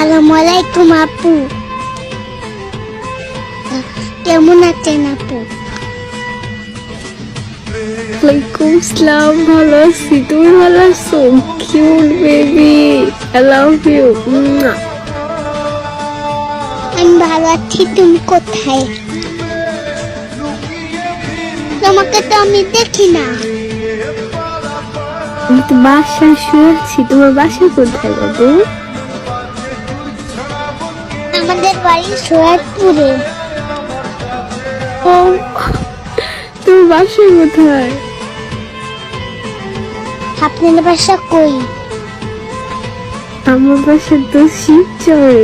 আসসালামু আলাইকুম আপু। কেমন আছেন আপু? ওয়ালাইকুম আসসালাম, ভালো আছি। তুমি ভালো আছো? Cute baby, I love you. আমি ভালো আছি। তুমি কোথায়? তোমাকে তো আমি দেখি না। আমি তো বাসায় শুয়েছি। তোমার বাসা কোথায় বাবু? আমাদের বাড়ি সৈয়দপুরে। ও, তোমার বাসা কোথায়? আপনার বাসা কই? আমার বাসা তো শিবচরে।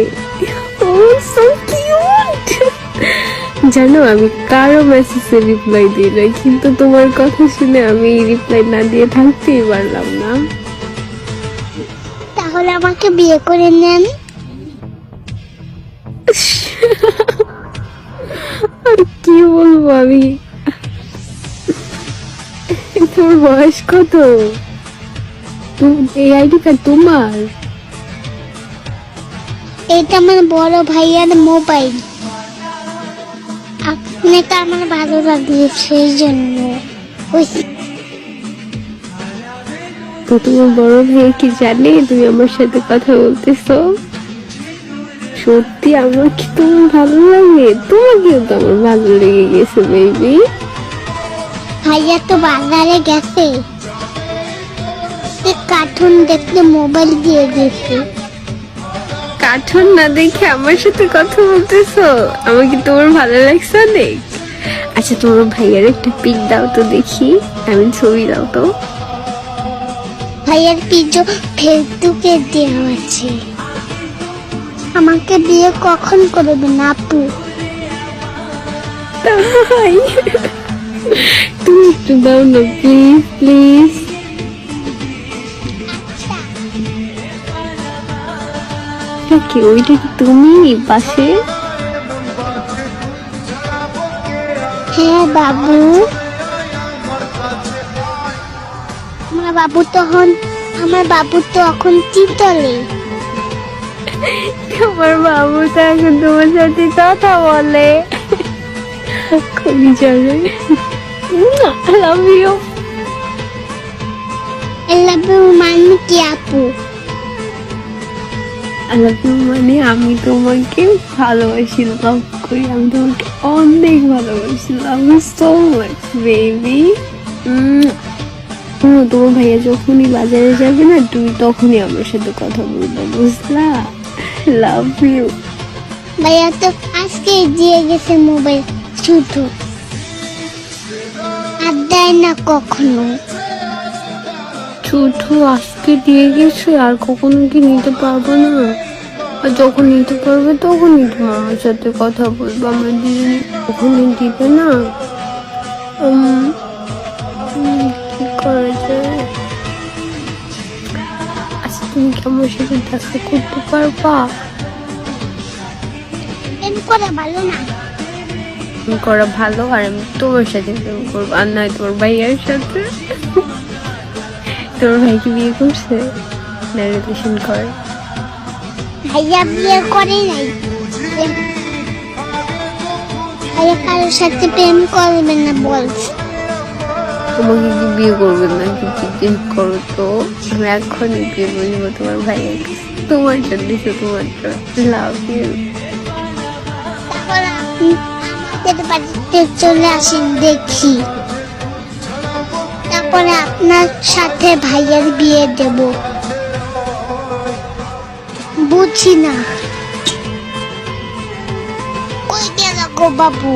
ও সো কিউট। জানো, আমি কারো মেসেজে রিপ্লাই দিই না, কিন্তু তোমার কথা শুনে আমি রিপ্লাই না দিয়ে থাকতেই পারলাম না। তাহলে আমাকে বিয়ে করে নেন। আর কি বলবো আমি। তোমার বয়স কত? এই আইডি কার্ড তোমার? এটা আমার বড় ভাইয়ার মোবাইল। আপনাকে আমার ভালো লাগছে সেই জন্য। তো তোমার বড় ভাই কি জানে তুমি আমার সাথে কথা বলতেছো? সত্যি আমার কি তোমার ভালো লাগে? তোমাকেও তো আমার ভালো লেগে গেছে বেবি। ভাইয়া তো বাজারে গেছে, কার্টুন দেখতে মোবাইল দিয়ে গেছে। কার্টুন না দেখে আমার সাথে কথা বলতেছো? আমার কি তোমার ভালো লাগছে অনেক? আচ্ছা, তোমার ভাইয়ার একটা পিক দাও তো দেখি, আমি ছবি দাও তো। ভাইয়ার পিজো ফেসবুকে দেওয়া আছে। আমাকে বিয়ে কখন করবেন আপু? তাই? তুমি একটু দাও না প্লিজ প্লিজ। কি ওইটা কি তুমি পাশে? হ্যাঁ বাবু। আমার বাবু তো এখন তিনতলে। তোমার বাবু তো এখন তোমার সাথে কথা বলে। খুবই জানে। I love you. I love you মানে কি আপু? আই লাভ ইউ মানে আমি তোমাকে ভালোবাসি, লাভ করি। আমি তোমাকে অনেক ভালোবাসি। Love you so much baby. তোমার ভাইয়া যখনই বাজারে যাবে না, তুমি তখনই আমার সাথে কথা বলবে, বুঝলা? Love you. ভাইয়া তো আজকে দিয়ে গেছে মোবাইল, শুধু আর দেয় না কখনো। ছোট আজকে দিয়ে গেছে, আর কখনো কি নিতে পারবো না? আর যখন নিতে পারবে তখনই তোমার আমার সাথে কথা বলবো। আমার দিদি কখনই দিবে না। কি করা যায়? আচ্ছা, তুমি কি আমার সাথে দেখা করতে পারবা? প্রেম করা ভালো না? প্রেম করা ভালো, আর আমি তোমার সাথে প্রেম করবো, আর নয় তোমার ভাইয়ের সাথে। তোমার ভাই কি বিয়ে করছে না রিলেশন করে? ভাইয়া বিয়ে করে নাই। ভাইয়া কারোর সাথে প্রেম করবে না বলছে। তোমাকে কি বিয়ে করবে না কি জিজ্ঞেস করো তো? আমি এখনই বিয়ে বলবো তোমার ভাইয়ের কাছে। তোমার জন্য, তোমার জন্য। Love you. তারপর আপনি আমাদের বাড়িতে চলে আসেন দেখি। তারপরে আপনার সাথে ভাইয়ের বিয়ে দেব। বুঝি না কই গেল গো বাবু?